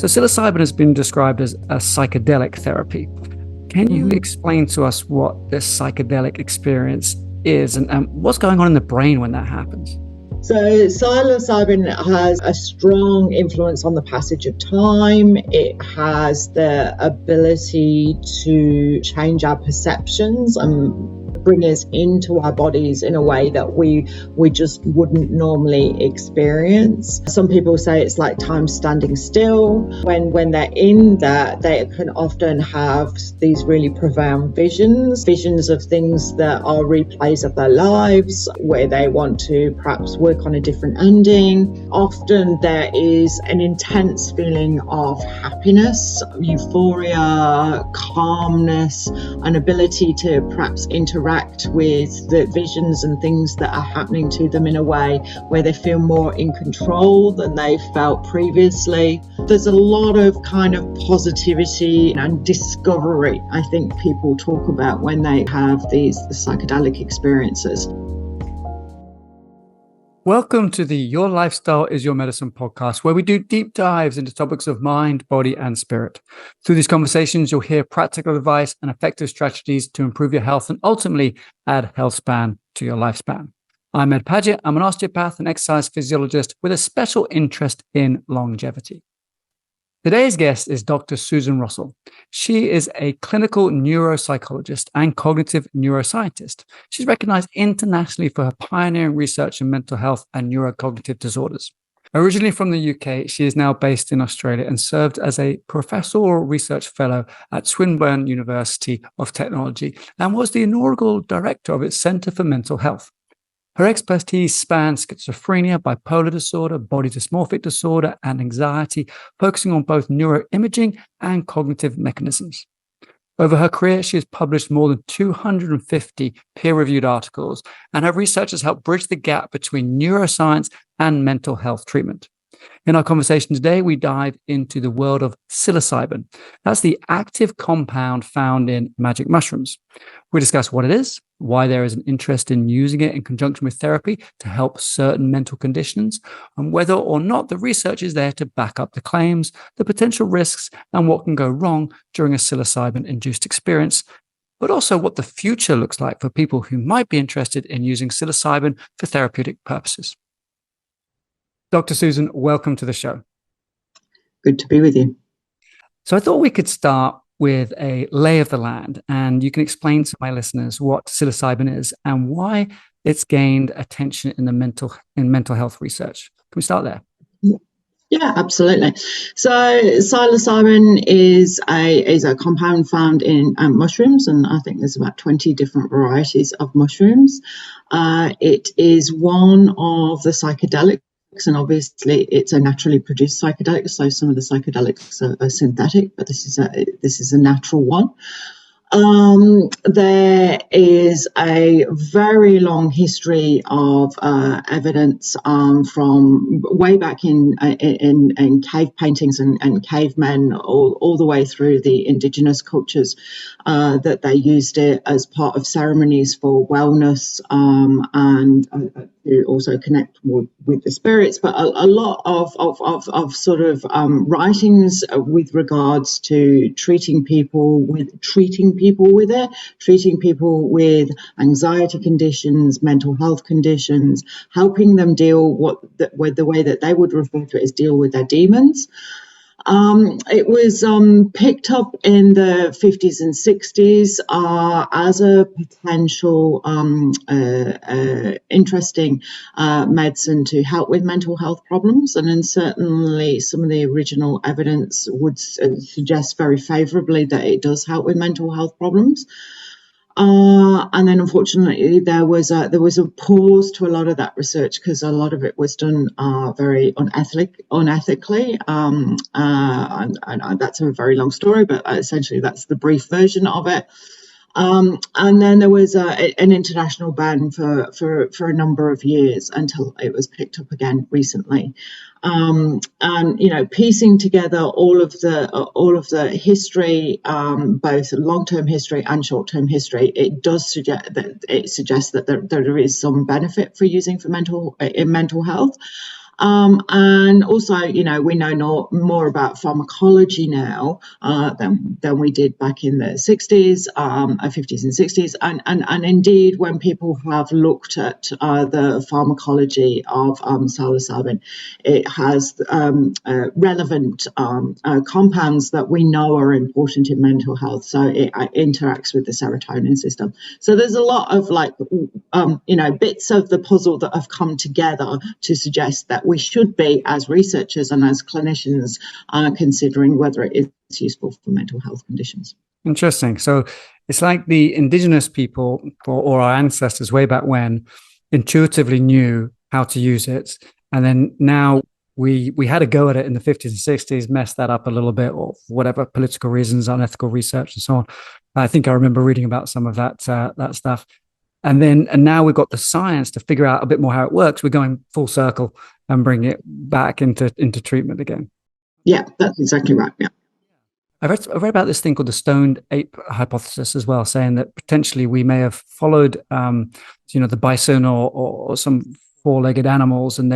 So psilocybin has been described as a psychedelic therapy. Can you explain to us what this psychedelic experience is and what's going on in the brain when that happens? So psilocybin has a strong influence on the passage of time. It has the ability to change our perceptions and bring us into our bodies in a way that we just wouldn't normally experience. Some people say it's like time standing still. When they're in that, they can often have these really profound visions of things that are replays of their lives, where they want to perhaps work on a different ending. Often there is an intense feeling of happiness, euphoria, calmness, an ability to perhaps interact with the visions and things that are happening to them in a way where they feel more in control than they felt previously. There's a lot of kind of positivity and discovery, I think people talk about when they have these psychedelic experiences. Welcome to the Your Lifestyle is Your Medicine podcast, where we do deep dives into topics of mind, body, and spirit. Through these conversations, you'll hear practical advice and effective strategies to improve your health and ultimately add health span to your lifespan. I'm Ed Paget. I'm an osteopath and exercise physiologist with a special interest in longevity. Today's guest is Dr. Susan Russell. She is a clinical neuropsychologist and cognitive neuroscientist. She's recognized internationally for her pioneering research in mental health and neurocognitive disorders. Originally from the UK, she is now based in Australia and served as a professorial research fellow at Swinburne University of Technology and was the inaugural director of its Centre for Mental Health. Her expertise spans schizophrenia, bipolar disorder, body dysmorphic disorder, and anxiety, focusing on both neuroimaging and cognitive mechanisms. Over her career, she has published more than 250 peer-reviewed articles, and her research has helped bridge the gap between neuroscience and mental health treatment. In our conversation today, we dive into the world of psilocybin. That's the active compound found in magic mushrooms. We discuss what it is, why there is an interest in using it in conjunction with therapy to help certain mental conditions, and whether or not the research is there to back up the claims, the potential risks, and what can go wrong during a psilocybin-induced experience, but also what the future looks like for people who might be interested in using psilocybin for therapeutic purposes. Dr. Susan, welcome to the show. Good to be with you. So I thought we could start with a lay of the land, and you can explain to my listeners what psilocybin is and why it's gained attention in mental health research. Can we start there? Yeah, absolutely. So psilocybin is a compound found in mushrooms, and I think there's about 20 different varieties of mushrooms. It is one of the psychedelics, and obviously it's a naturally produced psychedelic. So some of the psychedelics are synthetic, but this is a natural one. There is a very long history of evidence from way back in cave paintings and cavemen, all the way through the indigenous cultures, that they used it as part of ceremonies for wellness and to also connect with the spirits. But a lot of sort of writings with regards to treating people with anxiety conditions, mental health conditions, helping them deal with the way that they would refer to it as deal with their demons. It was picked up in the 50s and 60s as a potential interesting medicine to help with mental health problems, and then certainly some of the original evidence would suggest very favourably that it does help with mental health problems. And then, unfortunately, there was a pause to a lot of that research because a lot of it was done very unethically. And that's a very long story, but essentially that's the brief version of it. And then there was an international ban for a number of years until it was picked up again recently. And piecing together all of the history, both long-term history and short-term history, it suggests that there is some benefit for using in mental health. And also, we know more about pharmacology now than we did back in the 60s, 50s and 60s. And indeed, when people have looked at the pharmacology of psilocybin, it has relevant compounds that we know are important in mental health. So it interacts with the serotonin system. So there's a lot of bits of the puzzle that have come together to suggest that we should be, as researchers and as clinicians, considering whether it is useful for mental health conditions. Interesting. So it's like the indigenous people or our ancestors way back when intuitively knew how to use it. And then now we had a go at it in the 50s and 60s, messed that up a little bit, or whatever political reasons, unethical research and so on. I think I remember reading about some of that stuff. And now we've got the science to figure out a bit more how it works. We're going full circle and bring it back into treatment again. Yeah, that's exactly right. Yeah. I read about this thing called the stoned ape hypothesis as well, saying that potentially we may have followed, the bison or some four-legged animals, and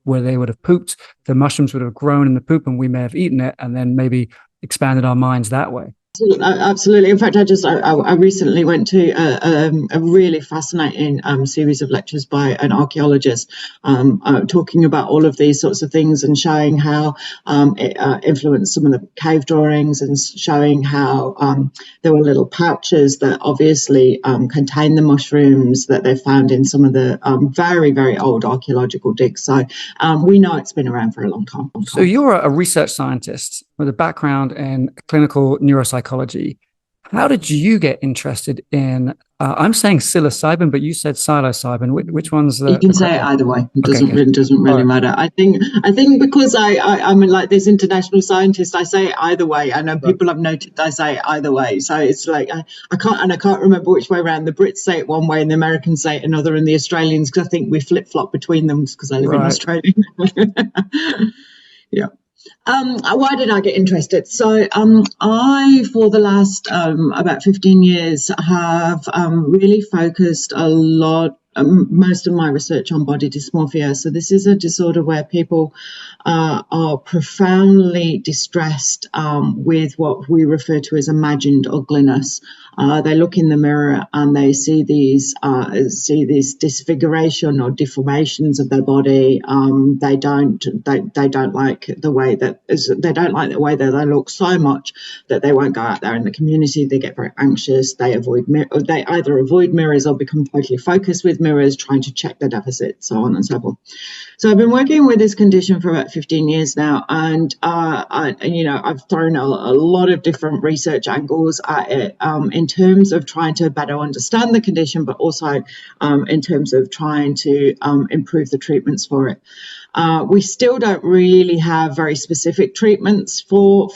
where they would have pooped, the mushrooms would have grown in the poop, and we may have eaten it, and then maybe expanded our minds that way. Absolutely. In fact, I recently went to a really fascinating series of lectures by an archaeologist talking about all of these sorts of things and showing how it influenced some of the cave drawings, and showing how there were little pouches that obviously contain the mushrooms that they found in some of the very, very old archaeological digs. So we know it's been around for a long time. So you're a research scientist with a background in clinical neuropsychology. How did you get interested in, I'm saying psilocybin, but you said psilocybin. Which one's the... You can say it either way. It doesn't really matter. I think because I'm like this international scientist, I say it either way. I know people have noted I say it either way. So it's like, I can't remember which way around. The Brits say it one way and the Americans say it another, and the Australians, because I think we flip-flop between them because I live in Australia. Yeah. Why did I get interested? So I, for the last about 15 years, have really focused a lot, most of my research on body dysmorphia. So this is a disorder where people are profoundly distressed with what we refer to as imagined ugliness. They look in the mirror and they see this disfiguration or deformations of their body. They don't like the way that they look so much that they won't go out there in the community. They get very anxious. They either avoid mirrors or become totally focused with mirrors, trying to check their deficits, so on and so forth. So I've been working with this condition for about 15 years now, and I've thrown a lot of different research angles at it in terms of trying to better understand the condition, but also in terms of trying to improve the treatments for it. We still don't really have very specific treatments for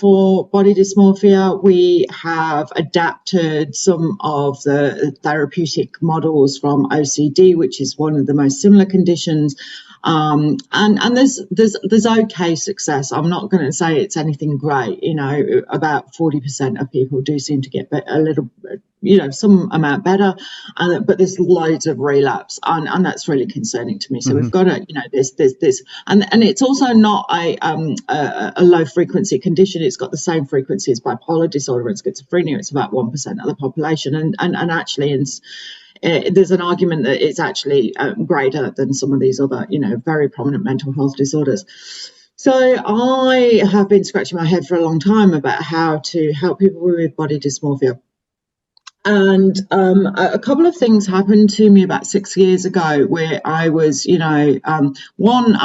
body dysmorphia. We have adapted some of the therapeutic models from OCD, which is one of the most similar conditions. And there's okay success. I'm not going to say it's anything great. About 40% of people do seem to get a little, some amount better, but there's loads of relapse, and that's really concerning to me. So we've got to, this, and it's also not a low frequency condition. It's got the same frequency as bipolar disorder and schizophrenia. It's about 1% of the population, and actually there's an argument that it's actually greater than some of these other, very prominent mental health disorders. So I have been scratching my head for a long time about how to help people with body dysmorphia. And a couple of things happened to me about 6 years ago where I was, I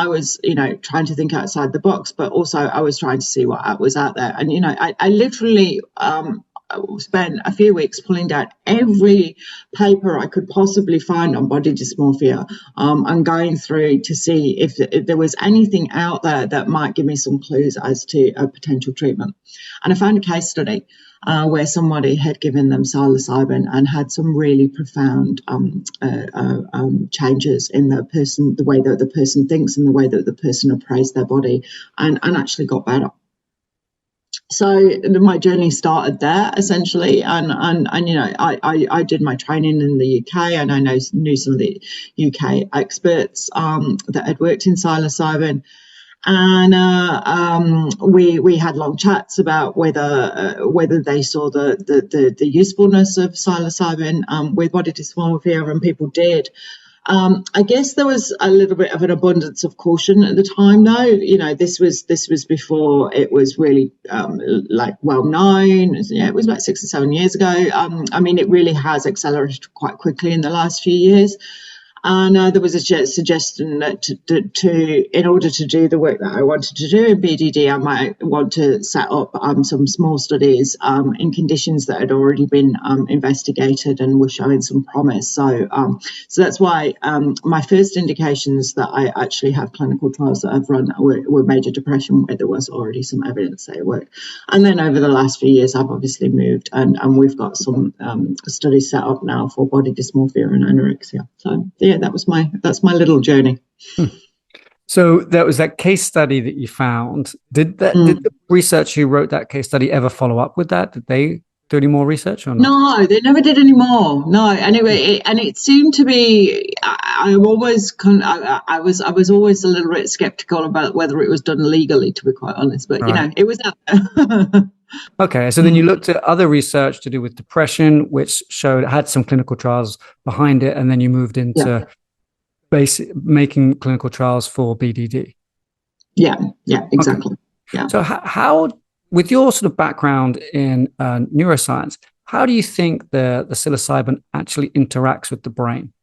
was, trying to think outside the box, but also I was trying to see what was out there. And, I literally spent a few weeks pulling down every paper I could possibly find on body dysmorphia and going through to see if there was anything out there that might give me some clues as to a potential treatment. And I found a case study where somebody had given them psilocybin and had some really profound changes in the way that the person thinks and the way that the person appraised their body, and actually got better. So my journey started there essentially, and you know, I did my training in the UK, and I knew some of the UK experts that had worked in psilocybin, and we had long chats about whether they saw the usefulness of psilocybin with body dysmorphia, and people did. I guess there was a little bit of an abundance of caution at the time, though. You know, this was before it was really like well known. Yeah, it was about 6 or 7 years ago. I mean, it really has accelerated quite quickly in the last few years. And there was a suggestion that in order to do the work that I wanted to do in BDD, I might want to set up some small studies in conditions that had already been investigated and were showing some promise. So that's why my first indications that I actually have clinical trials that I've run were major depression, where there was already some evidence they work. And then over the last few years, I've obviously moved, and we've got some studies set up now for body dysmorphia and anorexia. So yeah, that's my little journey. So there was that case study that you found. Did the research who wrote that case study ever follow up with that? Did they do any more research or not? No, they never did any more. No, anyway, it seemed to be. I was always a little bit skeptical about whether it was done legally, to be quite honest. But you know, it was out there. Okay, so then you looked at other research to do with depression, which had some clinical trials behind it, and then you moved into making clinical trials for BDD. Yeah, exactly. Okay. Yeah. So how, with your sort of background in neuroscience, how do you think the psilocybin actually interacts with the brain?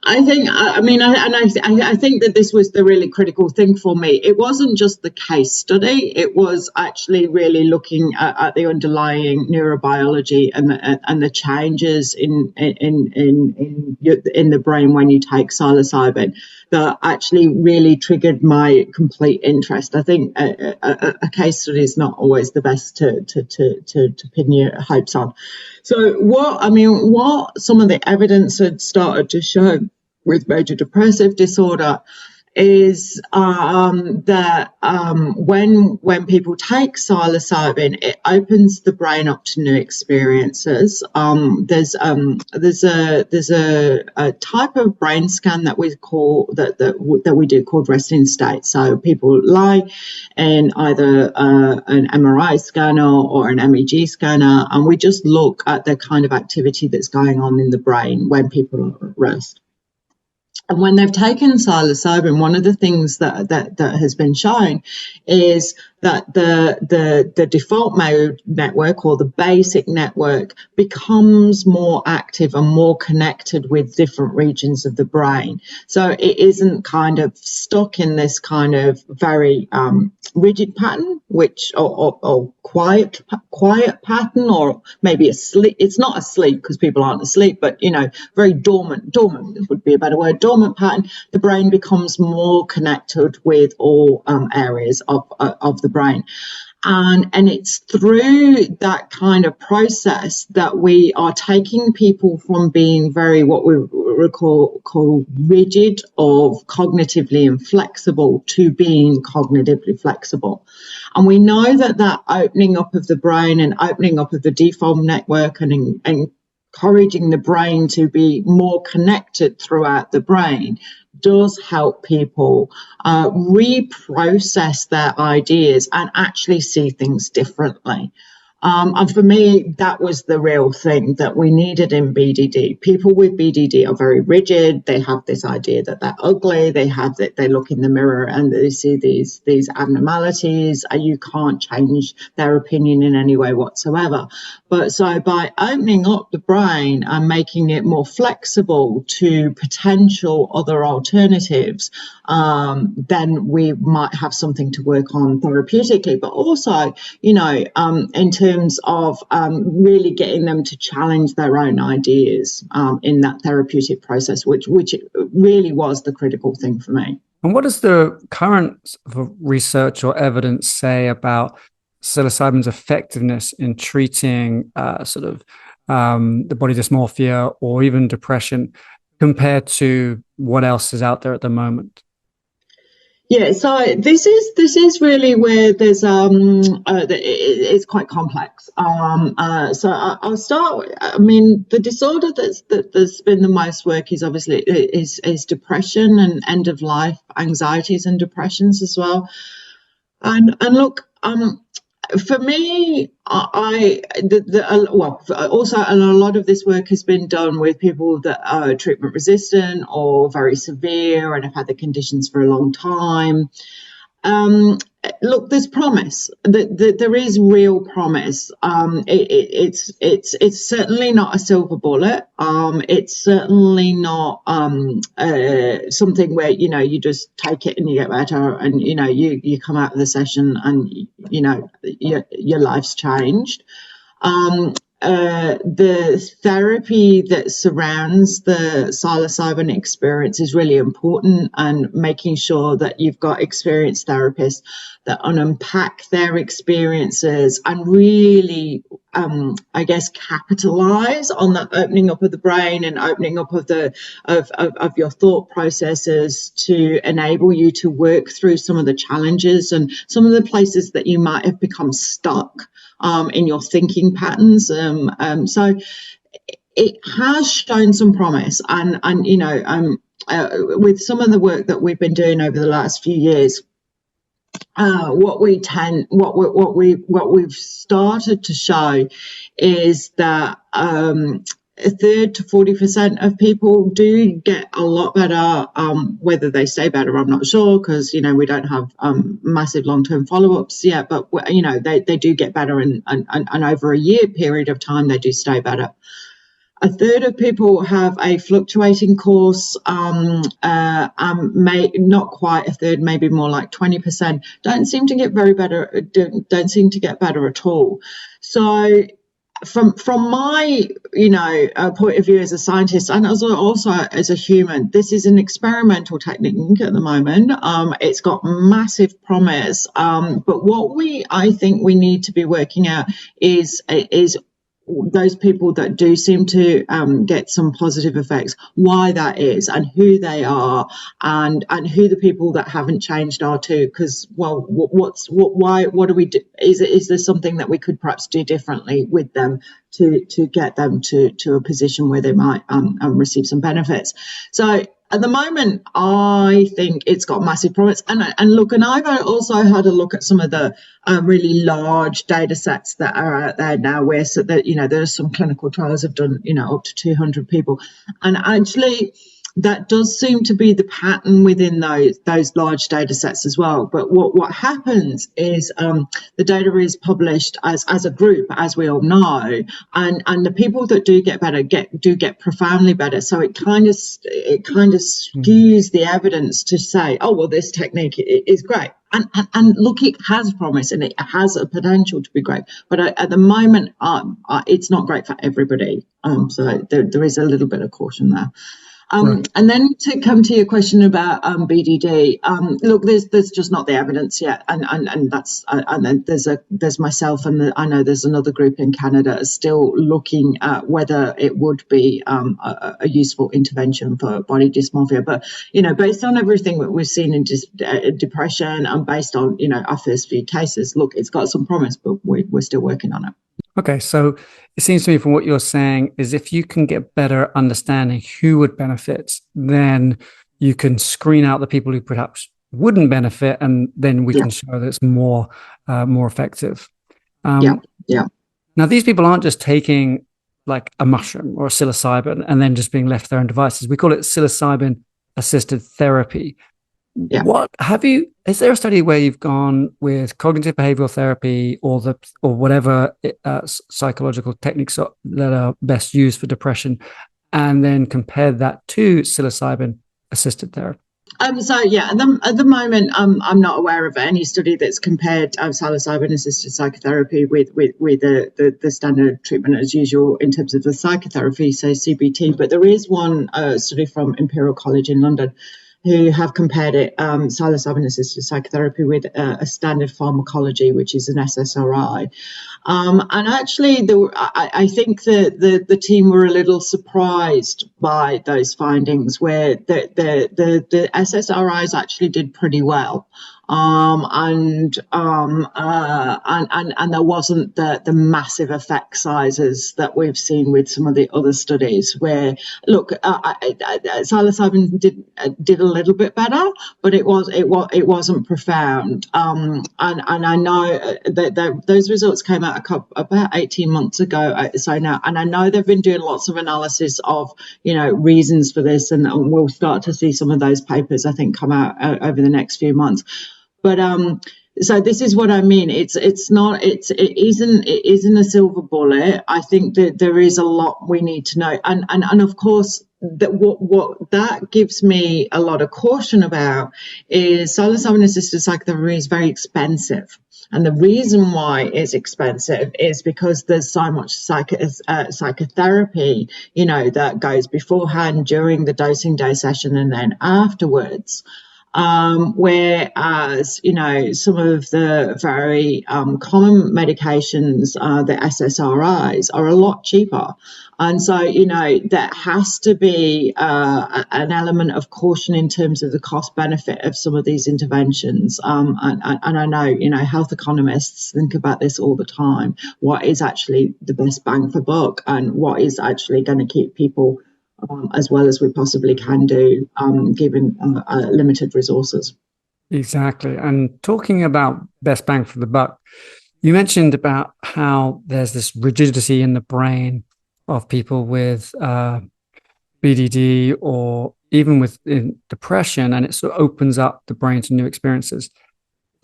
I think that this was the really critical thing for me. It wasn't just the case study; it was actually really looking at the underlying neurobiology and the changes in the brain when you take psilocybin that actually really triggered my complete interest. I think a case study is not always the best to pin your hopes on. So what some of the evidence had started to show with major depressive disorder is that when people take psilocybin, it opens the brain up to new experiences. There's a type of brain scan that we call that we do called resting state. So people lie in either an MRI scanner or an MEG scanner, and we just look at the kind of activity that's going on in the brain when people are at rest. And when they've taken psilocybin, one of the things that has been shown is that the default mode network, or the basic network, becomes more active and more connected with different regions of the brain. So it isn't kind of stuck in this kind of very rigid pattern, or quiet pattern, or maybe asleep. It's not asleep because people aren't asleep, but very dormant would be a better word. Dormant pattern. The brain becomes more connected with all areas of the brain. And it's through that kind of process that we are taking people from being very, what we call rigid or cognitively inflexible, to being cognitively flexible. And we know that opening up of the brain and opening up of the default network and encouraging the brain to be more connected throughout the brain does help people reprocess their ideas and actually see things differently. And for me, that was the real thing that we needed in BDD. People with BDD are very rigid. They have this idea that they're ugly. They look in the mirror and they see these abnormalities. You can't change their opinion in any way whatsoever. But so by opening up the brain and making it more flexible to potential other alternatives, then we might have something to work on therapeutically, but also, in terms of really getting them to challenge their own ideas in that therapeutic process, which really was the critical thing for me. And what does the current research or evidence say about psilocybin's effectiveness in treating the body dysmorphia or even depression compared to what else is out there at the moment? Yeah, so this is really where there's it's quite complex. I'll start. I mean, the disorder that's been the most work is obviously is depression and end of life anxieties and depressions as well. And look, for me, also a lot of this work has been done with people that are treatment resistant or very severe and have had the conditions for a long time. Look, there's promise. There is real promise. It's certainly not a silver bullet. It's certainly not something where you just take it and you get better, and you come out of the session and your life's changed. The therapy that surrounds the psilocybin experience is really important, and making sure that you've got experienced therapists that unpack their experiences and really, capitalize on that opening up of the brain and opening up of your thought processes to enable you to work through some of the challenges and some of the places that you might have become stuck in your thinking patterns. So it has shown some promise, and with some of the work that we've been doing over the last few years, what we've started to show is that a third to 40% of people do get a lot better. Whether they stay better, I'm not sure, because we don't have massive long-term follow-ups yet. But they do get better, and over a year period of time, they do stay better. A third of people have a fluctuating course. Not quite a third, maybe more like 20%. Don't seem to get Don't seem to get better at all. So, from my point of view as a scientist, and also as a human, this is an experimental technique at the moment. It's got massive promise, but what I think we need to be working out is those people that do seem to get some positive effects, why that is, and who they are, and who the people that haven't changed are too. Because what do we do? Is there something that we could perhaps do differently with them to get them to a position where they might receive some benefits? So at the moment, I think it's got massive promise. And I've also had a look at some of the really large data sets that are out there now, where there's some clinical trials have done, up to 200 people. And actually, that does seem to be the pattern within those large data sets as well. But what happens is the data is published as a group, as we all know, and the people that do get better get profoundly better. So it kind of skews the evidence to say, oh well, this technique is great. And look, it has promise and it has a potential to be great, but at the moment, it's not great for everybody. So there is a little bit of caution there. Right. And then to come to your question about BDD, look, there's just not the evidence yet, and that's and then there's myself, and I know there's another group in Canada still looking at whether it would be a useful intervention for body dysmorphia. But based on everything that we've seen in depression, and based on our first few cases, look, it's got some promise, but we're still working on it. Okay, so it seems to me from what you're saying is if you can get better understanding who would benefit, then you can screen out the people who perhaps wouldn't benefit, and then we can show that it's more effective. Now, these people aren't just taking like a mushroom or a psilocybin and then just being left their own devices. We call it psilocybin-assisted therapy. Yeah. Is there a study where you've gone with cognitive behavioral therapy or whatever psychological techniques that are best used for depression, and then compared that to psilocybin assisted therapy? At the moment, I'm not aware of any study that's compared psilocybin-assisted psychotherapy with the standard treatment as usual in terms of the psychotherapy, so CBT. But there is one study from Imperial College in London who have compared it, psilocybin-assisted psychotherapy, with a standard pharmacology, which is an SSRI. And actually, I think the team were a little surprised by those findings, where the SSRIs actually did pretty well. And there wasn't the massive effect sizes that we've seen with some of the other studies. Where, look, psilocybin did a little bit better, but it wasn't profound. And I know that those results came out about 18 months ago. So now, and I know they've been doing lots of analysis of reasons for this, and we'll start to see some of those papers, I think, come out over the next few months. But so this is what I mean. It isn't a silver bullet. I think that there is a lot we need to know, and of course that what that gives me a lot of caution about is psilocybin assisted psychotherapy is very expensive. And the reason why it's expensive is because there's so much psychotherapy, that goes beforehand, during the dosing day session, and then afterwards. Whereas, some of the very common medications, the SSRIs, are a lot cheaper. And so, there has to be an element of caution in terms of the cost benefit of some of these interventions. And I know, health economists think about this all the time. What is actually the best bang for buck, and what is actually going to keep people as well as we possibly can do, given limited resources. Exactly. And talking about best bang for the buck, you mentioned about how there's this rigidity in the brain of people with BDD, or even with depression, and it sort of opens up the brain to new experiences.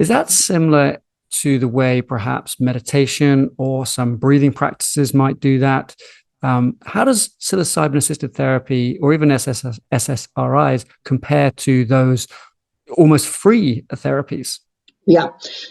Is that similar to the way perhaps meditation or some breathing practices might do that? How does psilocybin-assisted therapy, or even SSRIs, compare to those almost free therapies? Yeah.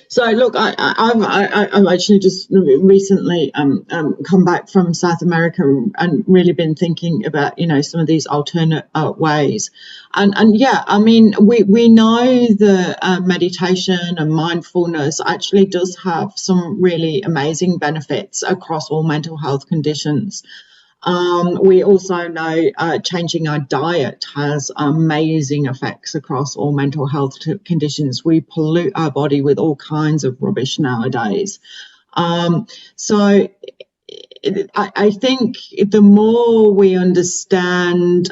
So look, I've actually just recently come back from South America and really been thinking about some of these alternate ways, and yeah, I mean we know that meditation and mindfulness actually does have some really amazing benefits across all mental health conditions. We also know changing our diet has amazing effects across all mental health conditions. We pollute our body with all kinds of rubbish nowadays. So I think the more we understand,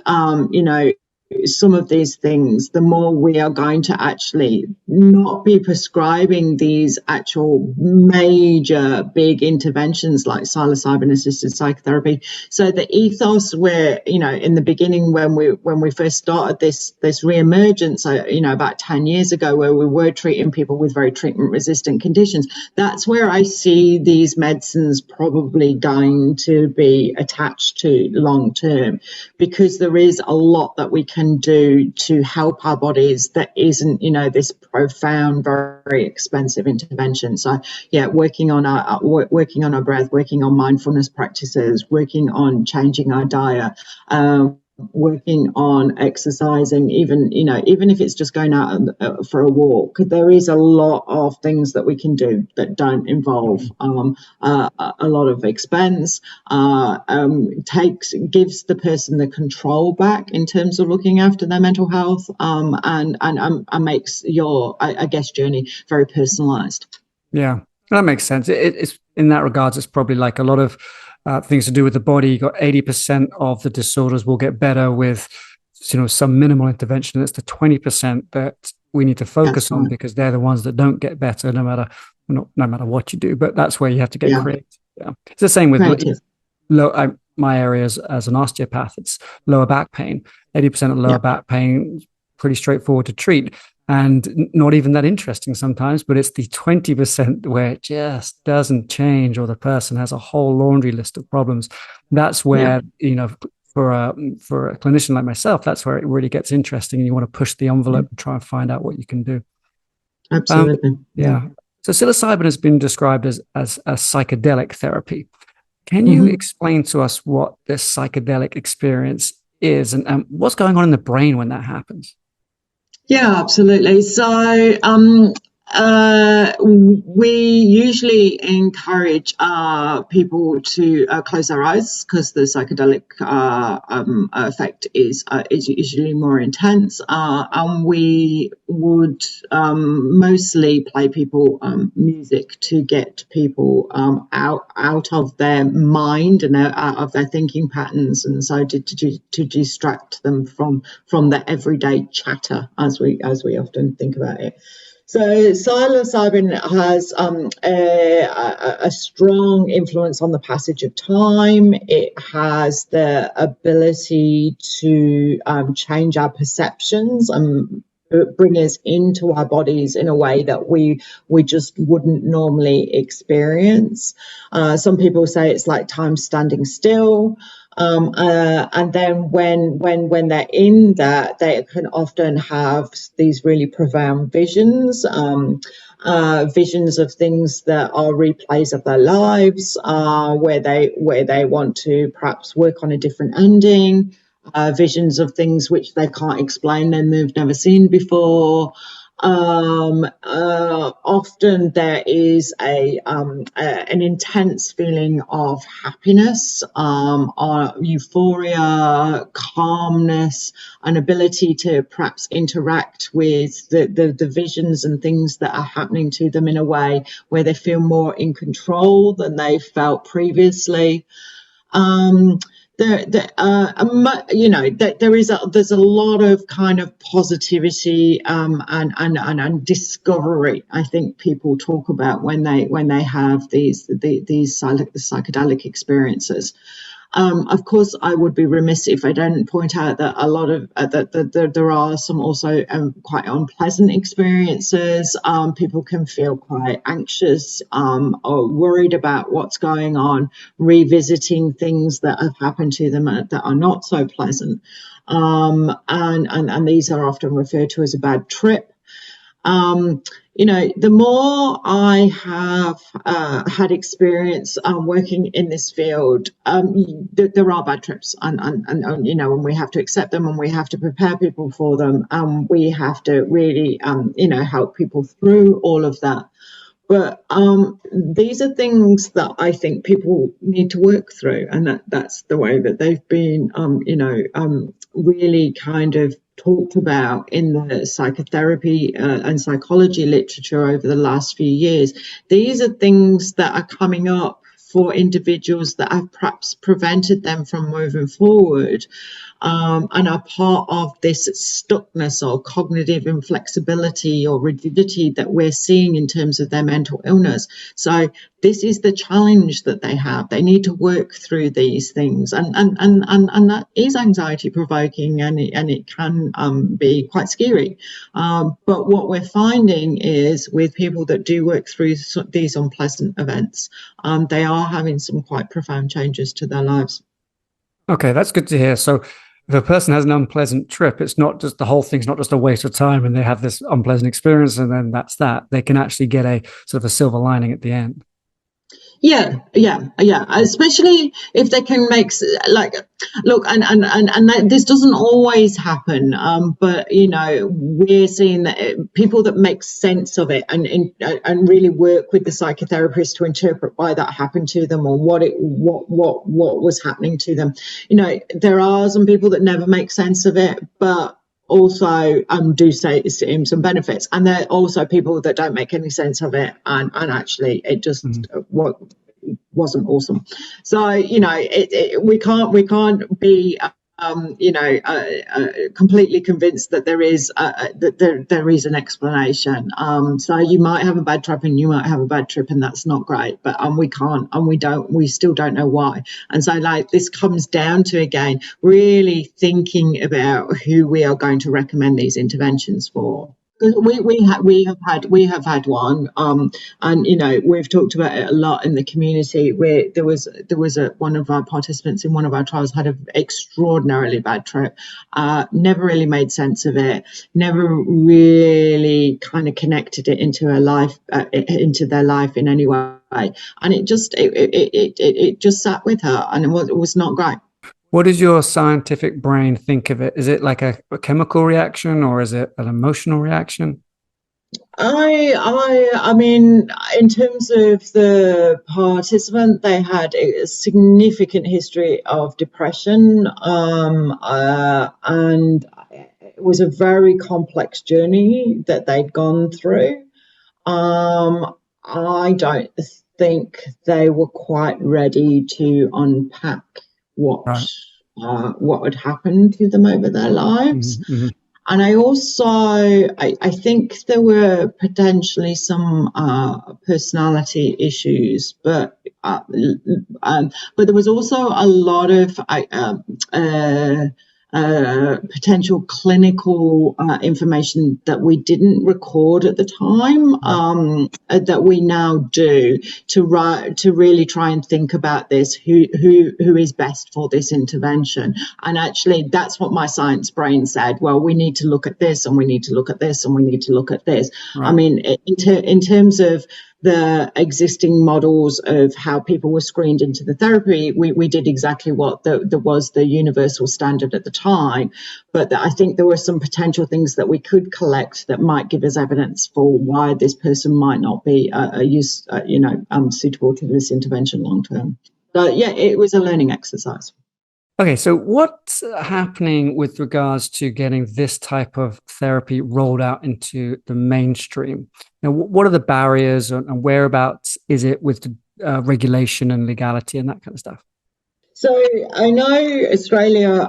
some of these things, the more we are going to actually not be prescribing these actual major big interventions like psilocybin assisted psychotherapy. So the ethos where, in the beginning, when we first started this reemergence, about 10 years ago, where we were treating people with very treatment resistant conditions, that's where I see these medicines probably going to be attached to long term, because there is a lot that we can do to help our bodies that isn't, this profound, very expensive intervention. So yeah, working on our breath, working on mindfulness practices, working on changing our diet, working on exercising, even if it's just going out for a walk. There is a lot of things that we can do that don't involve a lot of expense, gives the person the control back in terms of looking after their mental health, and makes your, I guess, journey very personalized. Yeah, that makes sense. It's in that regards, it's probably like a lot of things to do with the body. You got 80% of the disorders will get better with, some minimal intervention. It's the 20% that we need to focus on, because they're the ones that don't get better, no matter what you do. But that's where you have to get creative. Yeah. It's the same with my areas as an osteopath. It's lower back pain. 80% of lower back pain, pretty straightforward to treat, and not even that interesting sometimes, but it's the 20% where it just doesn't change, or the person has a whole laundry list of problems. That's where, for a clinician like myself, that's where it really gets interesting, and you want to push the envelope and try and find out what you can do. Absolutely. Yeah. So psilocybin has been described as a psychedelic therapy. Can you explain to us what this psychedelic experience is, and what's going on in the brain when that happens? Yeah, absolutely. So, we usually encourage people to close their eyes because the psychedelic effect is usually more intense, and we would mostly play people music to get people out of their mind and out of their thinking patterns, and so to distract them from the everyday chatter, as we often think about it. So psilocybin has a strong influence on the passage of time. It has the ability to change our perceptions and bring us into our bodies in a way that we just wouldn't normally experience. Some people say it's like time standing still. And then when they're in that, they can often have these really profound visions, visions of things that are replays of their lives, where they want to perhaps work on a different ending, visions of things which they can't explain and they've never seen before. Often there is an intense feeling of happiness, euphoria, calmness, an ability to perhaps interact with the visions and things that are happening to them in a way where they feel more in control than they felt previously. Um, there's a lot of kind of positivity and discovery. I think people talk about when they have these psychedelic experiences. Of course, I would be remiss if I didn't point out that a lot of that there are some also quite unpleasant experiences. People can feel quite anxious or worried about what's going on, revisiting things that have happened to them that are not so pleasant, and these are often referred to as a bad trip. Um, the more I have had experience working in this field, there are bad trips, and we have to accept them, and we have to prepare people for them, and we have to really, help people through all of that. But these are things that I think people need to work through, and that's the way that they've been, really kind of talked about in the psychotherapy and psychology literature over the last few years. These are things that are coming up for individuals that have perhaps prevented them from moving forward, and are part of this stuckness or cognitive inflexibility or rigidity that we're seeing in terms of their mental illness. So this is the challenge that they have. They need to work through these things, and that is anxiety provoking, and it can be quite scary. But what we're finding is with people that do work through these unpleasant events, they are having some quite profound changes to their lives. Okay, that's good to hear. So if a person has an unpleasant trip, it's not just the whole thing's not just a waste of time and they have this unpleasant experience and then that's that. They can actually get a sort of a silver lining at the end. Yeah. Especially if they can make like, look, and this doesn't always happen, but we're seeing that people that make sense of it and really work with the psychotherapist to interpret why that happened to them or what was happening to them. There are some people that never make sense of it, but also do say some benefits, and there are also people that don't make any sense of it, and actually it just wasn't awesome. So we can't be completely convinced that there is there is an explanation. So you might have a bad trip and you might have a bad trip, and that's not great. But we still don't know why. And so this comes down to again really thinking about who we are going to recommend these interventions for. We have had one, and we've talked about it a lot in the community. Where there was one of our participants in one of our trials had an extraordinarily bad trip, never really made sense of it, never really kind of connected it into her life, into their life in any way, and it just sat with her, and it was not great. What does your scientific brain think of it? Is it like a chemical reaction or is it an emotional reaction? I mean, in terms of the participant, they had a significant history of depression, and it was a very complex journey that they'd gone through. I don't think they were quite ready to unpack what Right. what had happened to them over their lives. Mm-hmm. And I also, I think there were potentially some personality issues, but there was also a lot of potential clinical information that we didn't record at the time, that we now do to really try and think about this, who is best for this intervention. And actually, that's what my science brain said. Well, we need to look at this, and we need to look at this, and we need to look at this. Right. I mean, in terms of the existing models of how people were screened into the therapy, we did exactly what was the universal standard at the time. But I think there were some potential things that we could collect that might give us evidence for why this person might not be suitable to this intervention long term. So yeah, it was a learning exercise. Okay, so what's happening with regards to getting this type of therapy rolled out into the mainstream? Now, what are the barriers and whereabouts is it with the, regulation and legality and that kind of stuff? So I know Australia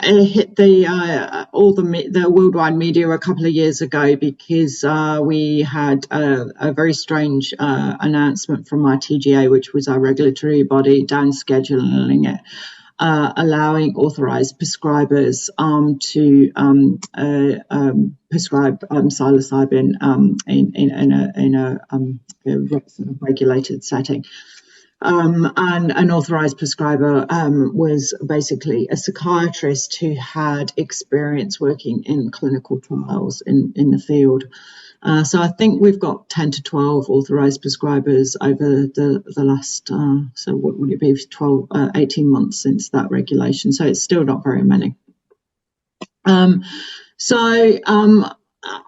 hit the worldwide media a couple of years ago because we had a very strange announcement from our TGA, which was our regulatory body, downscheduling it. Allowing authorized prescribers to prescribe psilocybin in a sort of regulated setting. And an authorized prescriber was basically a psychiatrist who had experience working in clinical trials in the field. So I think we've got 10 to 12 authorized prescribers over the last, so what would it be, 18 months since that regulation. So it's still not very many.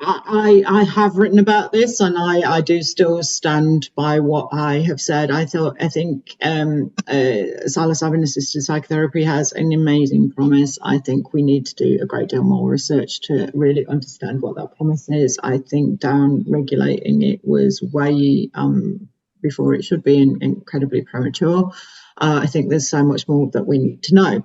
I have written about this, and I do still stand by what I have said. I think psilocybin-assisted psychotherapy has an amazing promise. I think we need to do a great deal more research to really understand what that promise is. I think down regulating it was way before it should be, incredibly premature. I think there's so much more that we need to know.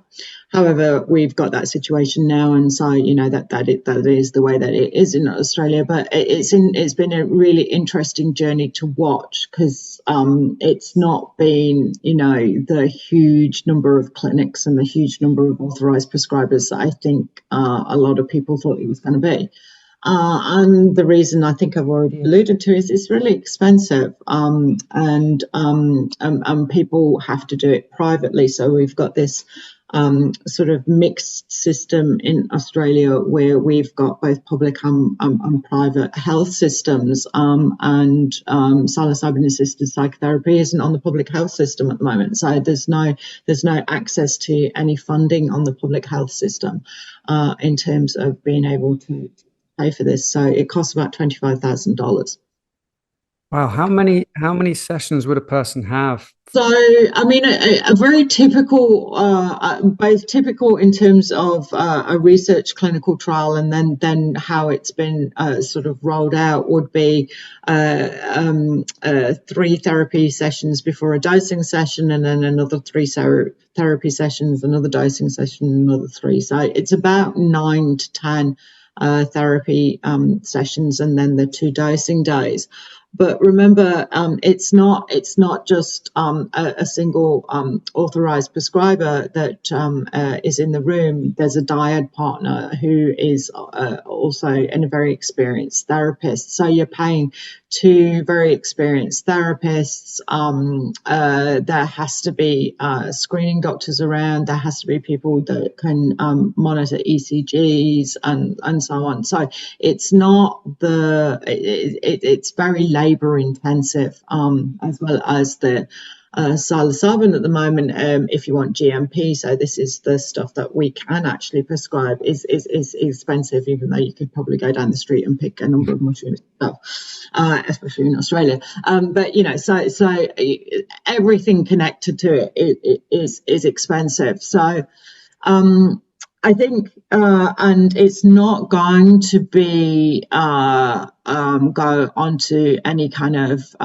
However, we've got that situation now, and so that is the way that it is in Australia. But it's been a really interesting journey to watch because it's not been the huge number of clinics and the huge number of authorised prescribers that I think a lot of people thought it was going to be. And the reason I think I've already alluded to is it's really expensive, and people have to do it privately. So we've got this sort of mixed system in Australia where we've got both public and private health systems, and psilocybin-assisted psychotherapy isn't on the public health system at the moment. So there's no access to any funding on the public health system in terms of being able to pay for this. So it costs about $25,000. Wow, how many sessions would a person have? So, I mean, a very typical, both typical in terms of a research clinical trial, and then how it's been sort of rolled out would be 3 therapy sessions before a dosing session, and then another 3 therapy sessions, another dosing session, another 3. So it's about 9 to 10 therapy sessions, and then the 2 dosing days. But remember, it's not just a single authorized prescriber that is in the room. There's a dyad partner who is also a very experienced therapist. So you're paying 2 very experienced therapists. There has to be screening doctors around. There has to be people that can monitor ECGs and so on. So it's not it's very labor intensive, as well as the psilocybin at the moment, if you want GMP, so this is the stuff that we can actually prescribe, is expensive, even though you could probably go down the street and pick a number of mushrooms yourself, especially in Australia. But so everything connected to it is expensive. So I think, and it's not going to be go onto any kind of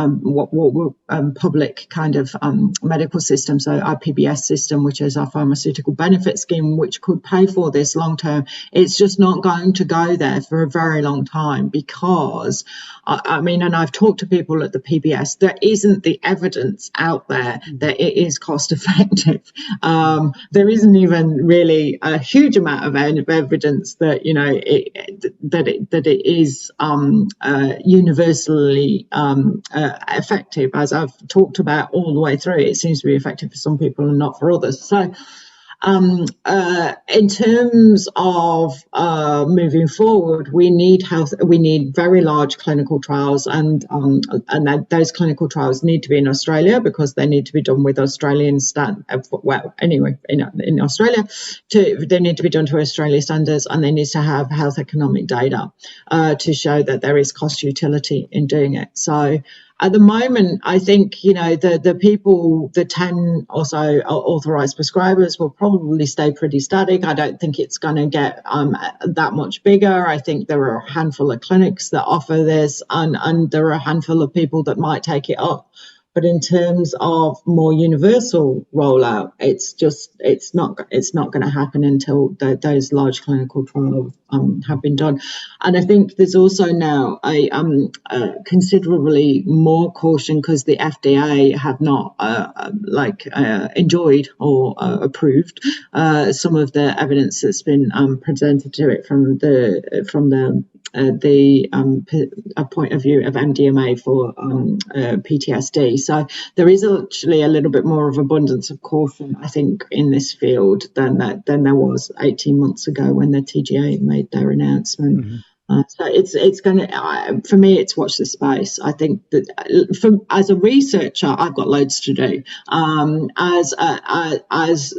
public kind of medical system, so our PBS system, which is our pharmaceutical benefit scheme, which could pay for this long term. It's just not going to go there for a very long time, because I mean, and I've talked to people at the PBS, there isn't the evidence out there that it is cost effective. There isn't even really a huge amount of evidence that that it is universally effective. As I've talked about all the way through, it seems to be effective for some people and not for others. So in terms of moving forward, we need very large clinical trials, and those clinical trials need to be in Australia, because they need to be done with Australian in Australia, they need to be done to Australia standards, and they need to have health economic data to show that there is cost utility in doing it. So at the moment, I think, the people, the 10 or so authorised prescribers will probably stay pretty static. I don't think it's going to get that much bigger. I think there are a handful of clinics that offer this, and there are a handful of people that might take it up. But in terms of more universal rollout, it's not going to happen until those large clinical trials have been done. And I think there's also now a considerably more caution, because the FDA have not enjoyed or approved some of the evidence that's been presented to it from the point of view of MDMA for PTSD. So there is actually a little bit more of abundance of caution, I think, in this field than there was 18 months ago when the TGA made their announcement. Mm-hmm. So it's going to, for me, it's watch the space. I think that as a researcher, I've got loads to do. As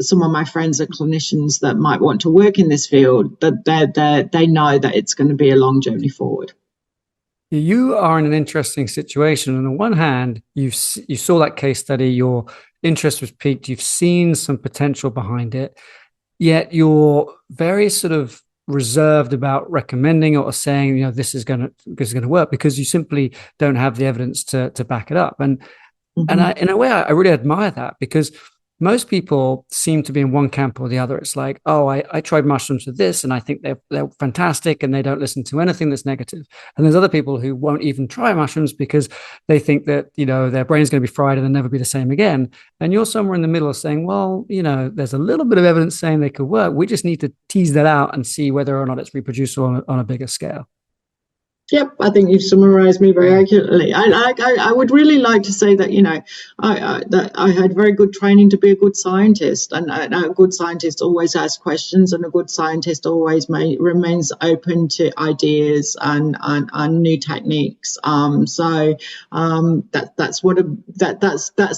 some of my friends are clinicians that might want to work in this field, that they know that it's going to be a long journey forward. You are in an interesting situation. On the one hand, you saw that case study, your interest was piqued, you've seen some potential behind it, yet you're very sort of reserved about recommending or saying, this is going to work, because you simply don't have the evidence to back it up. And in a way, I really admire that, because most people seem to be in one camp or the other. It's like, oh, I tried mushrooms for this, and I think they're fantastic, and they don't listen to anything that's negative. And there's other people who won't even try mushrooms because they think that, their brain's going to be fried and they'll never be the same again. And you're somewhere in the middle of saying, well, there's a little bit of evidence saying they could work. We just need to tease that out and see whether or not it's reproducible on a bigger scale. Yep, I think you've summarised me very accurately. I would really like to say that, that I had very good training to be a good scientist, and a good scientist always asks questions, and a good scientist always remains open to ideas and new techniques. That's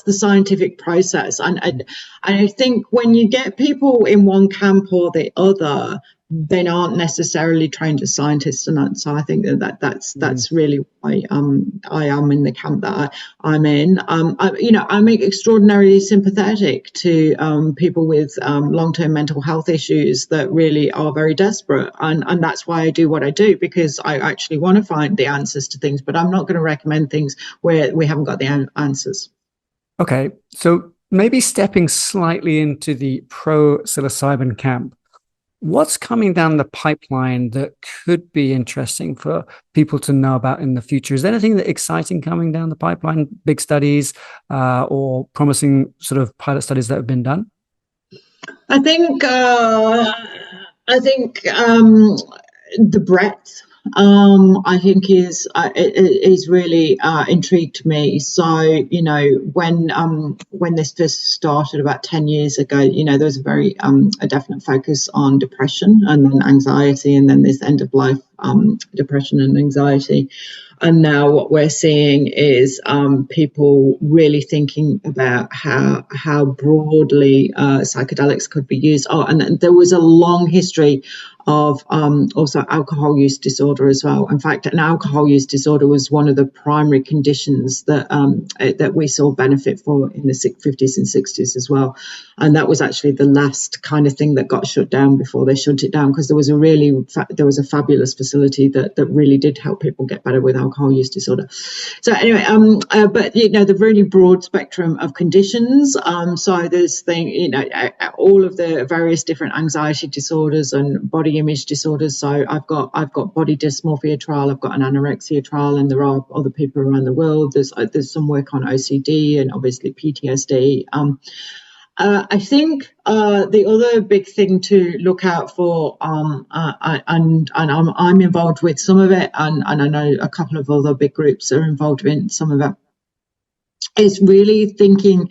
the scientific process, and I think when you get people in one camp or the other, they aren't necessarily trained as scientists, and so I think that's really why I am in the camp that I'm in. I'm extraordinarily sympathetic to people with long-term mental health issues that really are very desperate, and that's why I do what I do, because I actually want to find the answers to things, but I'm not going to recommend things where we haven't got the answers. Okay, so maybe stepping slightly into the pro-psilocybin camp, what's coming down the pipeline that could be interesting for people to know about in the future? Is there anything that exciting coming down the pipeline, big studies or promising sort of pilot studies that have been done? I think the breadth I think is really intrigued me. So when this first started about 10 years ago, there was a very a definite focus on depression, and then anxiety, and then this end of life depression and anxiety. And now what we're seeing is people really thinking about how broadly psychedelics could be used. Oh, and there was a long history of also alcohol use disorder as well. In fact, an alcohol use disorder was one of the primary conditions that we saw benefit for in the 50s and 60s as well. And that was actually the last kind of thing that got shut down before they shut it down, because there was a fabulous facility that really did help people get better with alcohol use disorder. So anyway, but the really broad spectrum of conditions. So there's all of the various different anxiety disorders and body image disorders. So I've got body dysmorphia trial, I've got an anorexia trial, and there are other people around the world. There's some work on OCD and obviously PTSD. I think the other big thing to look out for, and I'm involved with some of it, and I know a couple of other big groups are involved in some of it, is really thinking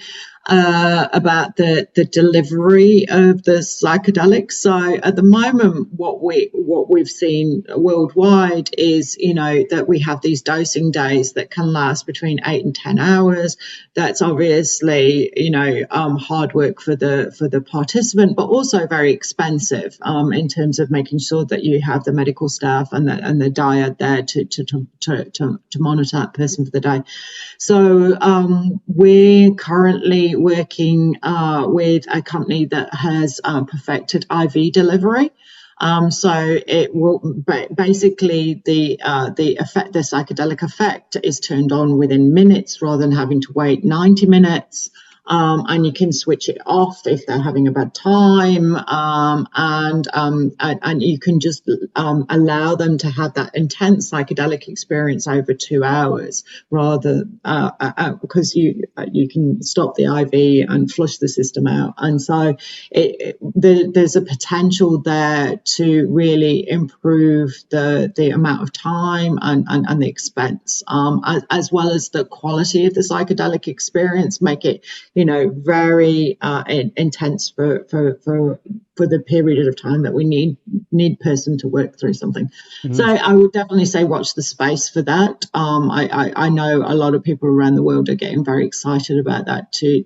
about the delivery of the psychedelics. So at the moment, what we've seen worldwide is, that we have these dosing days that can last between 8 and 10 hours. That's obviously, hard work for the participant, but also very expensive in terms of making sure that you have the medical staff and the diet there to monitor that person for the day. So we're currently working with a company that has perfected IV delivery. So it will basically the psychedelic effect is turned on within minutes rather than having to wait 90 minutes. And you can switch it off if they're having a bad time, and you can just allow them to have that intense psychedelic experience over 2 hours, rather because you can stop the IV and flush the system out, and so there's a potential there to really improve the amount of time and the expense, as well as the quality of the psychedelic experience, make it very intense for the period of time that we need person to work through something. Mm-hmm. So I would definitely say watch the space for that. I know a lot of people around the world are getting very excited about that to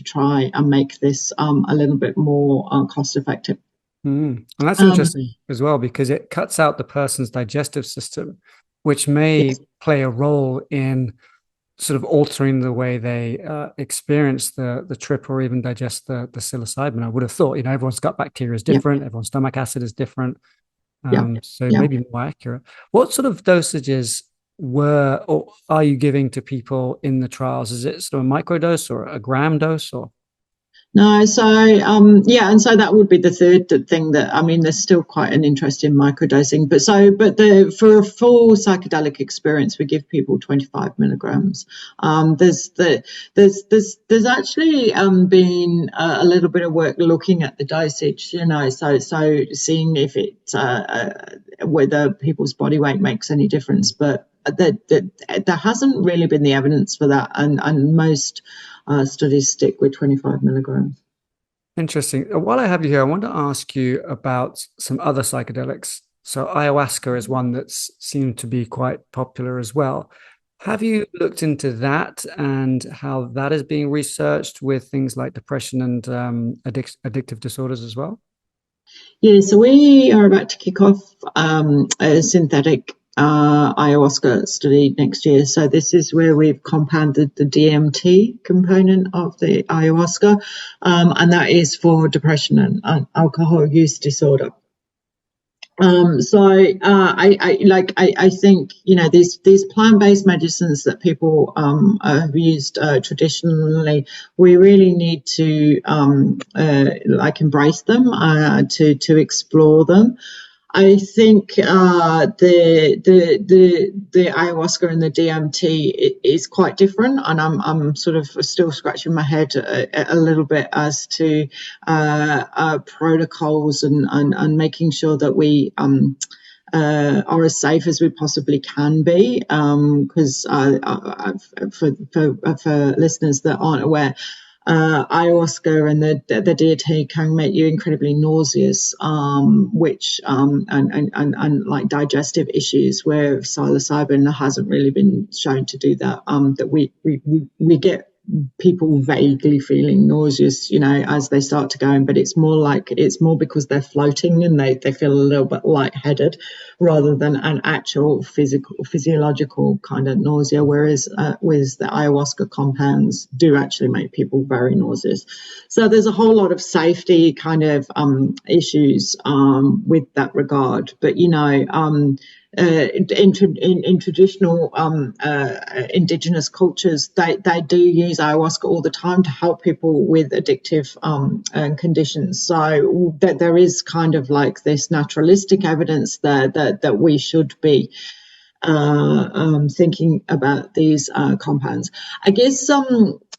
try and make this a little bit more cost effective. And that's interesting as well, because it cuts out the person's digestive system, which may play a role in sort of altering the way they experience the trip or even digest the psilocybin. I would have thought, everyone's gut bacteria is different, everyone's stomach acid is different. Maybe more accurate. What sort of dosages were or are you giving to people in the trials? Is it sort of a microdose or a gram dose or? No, so and so that would be the third thing there's still quite an interest in microdosing, but for a full psychedelic experience, we give people 25 milligrams. There's actually been a little bit of work looking at the dosage, so seeing if it whether people's body weight makes any difference, but there hasn't really been the evidence for that, and most studies stick with 25 milligrams. Interesting. While I have you here, I want to ask you about some other psychedelics. So ayahuasca is one that's seemed to be quite popular as well. Have you looked into that and how that is being researched with things like depression and addictive disorders as well? Yeah, so we are about to kick off a synthetic ayahuasca study next year. So this is where we've compounded the DMT component of the ayahuasca, and that is for depression and alcohol use disorder. I think these plant-based medicines that people have used traditionally, we really need to embrace them, to explore them. I think the ayahuasca and the DMT is quite different, and I'm sort of still scratching my head a little bit as to protocols and making sure that we are as safe as we possibly can be. Because for listeners that aren't aware, ayahuasca and the DMT can make you incredibly nauseous, which and like digestive issues, where psilocybin hasn't really been shown to do that. That we get people vaguely feeling nauseous, as they start to go in, but it's more because they're floating and they feel a little bit lightheaded rather than an actual physiological kind of nausea, whereas with the ayahuasca compounds do actually make people very nauseous. So there's a whole lot of safety kind of issues with that regard, but in traditional indigenous cultures, they do use ayahuasca all the time to help people with addictive conditions. So that there is kind of like this naturalistic evidence there that we should be thinking about these compounds. I guess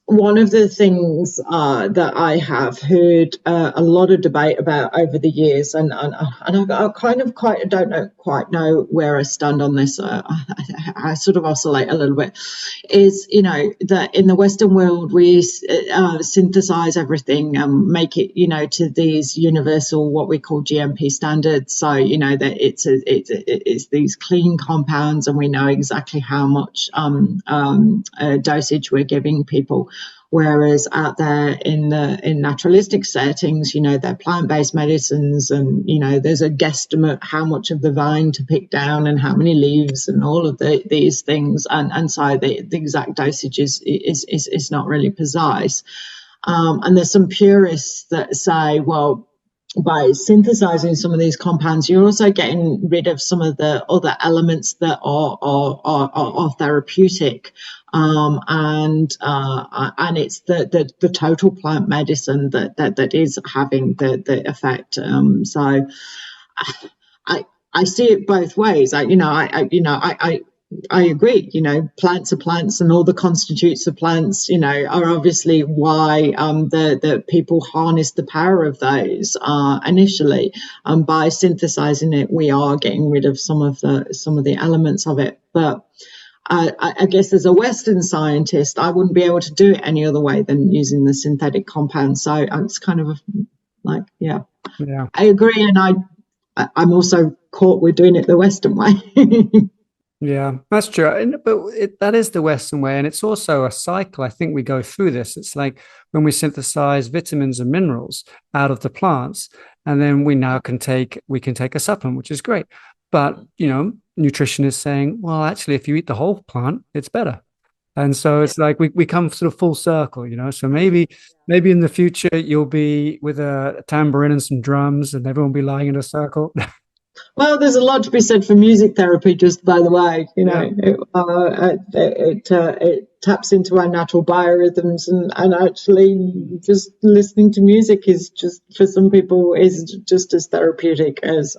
one of the things that I have heard a lot of debate about over the years, and I kind of don't quite know where I stand on this. I sort of oscillate a little bit. Is that in the Western world we synthesize everything and make it to these universal what we call GMP standards. So that it's these clean compounds, and we know exactly how much dosage we're giving people. Whereas out there in naturalistic settings, they're plant-based medicines, and there's a guesstimate how much of the vine to pick down and how many leaves and all of these things, and so the exact dosage is not really precise. And there's some purists that say, well, by synthesizing some of these compounds, you're also getting rid of some of the other elements that are therapeutic, and it's the total plant medicine that is having the effect. So I see it both ways. I agree. Plants are plants, and all the constitutes of plants, are obviously why the people harness the power of those initially. By synthesizing it, we are getting rid of some of the elements of it. But I guess as a Western scientist, I wouldn't be able to do it any other way than using the synthetic compounds. So it's kind of yeah. I agree, and I'm also caught with doing it the Western way. Yeah, that's true. But that is the Western way. And it's also a cycle. I think we go through this. It's like when we synthesize vitamins and minerals out of the plants, and then we can take a supplement, which is great. But, nutrition is saying, well, actually, if you eat the whole plant, it's better. And so it's like we come sort of full circle, So maybe in the future you'll be with a tambourine and some drums, and everyone will be lying in a circle. Well, there's a lot to be said for music therapy, just by the way. It taps into our natural biorhythms, and actually just listening to music is just, for some people, is just as therapeutic as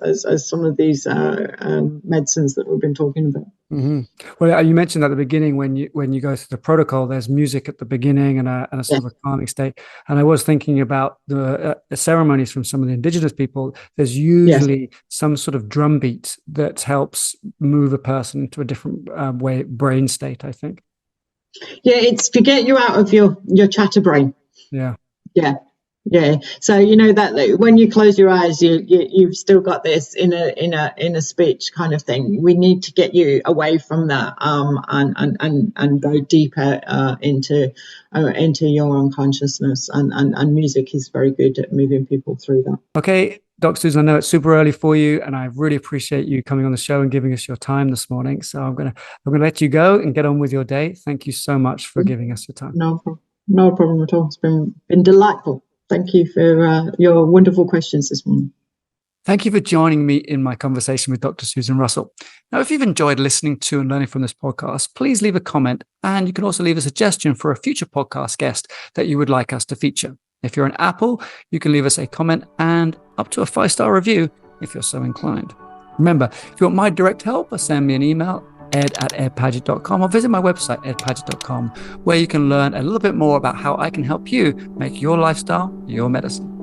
some of these medicines that we've been talking about. Mm-hmm. Well, you mentioned at the beginning when you go through the protocol, there's music at the beginning and a sort of a calming state. And I was thinking about the ceremonies from some of the indigenous people. There's usually some sort of drum beat that helps move a person into a different brain state, I think. Yeah, it's to get you out of your chatter brain. Yeah. So that when you close your eyes, you've still got this in a speech kind of thing. We need to get you away from that, and go deeper into your unconsciousness, and music is very good at moving people through that. Okay, Dr. Susan, I know it's super early for you, and I really appreciate you coming on the show and giving us your time this morning. So I'm gonna let you go and get on with your day. Thank you so much for giving us your time. No problem at all. It's been delightful. Thank you for your wonderful questions this morning. Thank you for joining me in my conversation with Dr. Susan Russell. Now, if you've enjoyed listening to and learning from this podcast, please leave a comment, and you can also leave a suggestion for a future podcast guest that you would like us to feature. If you're on Apple, you can leave us a comment and up to a 5-star review if you're so inclined. Remember, if you want my direct help, send me an email, ed@edpaget.com, or visit my website, edpaget.com, where you can learn a little bit more about how I can help you make your lifestyle your medicine.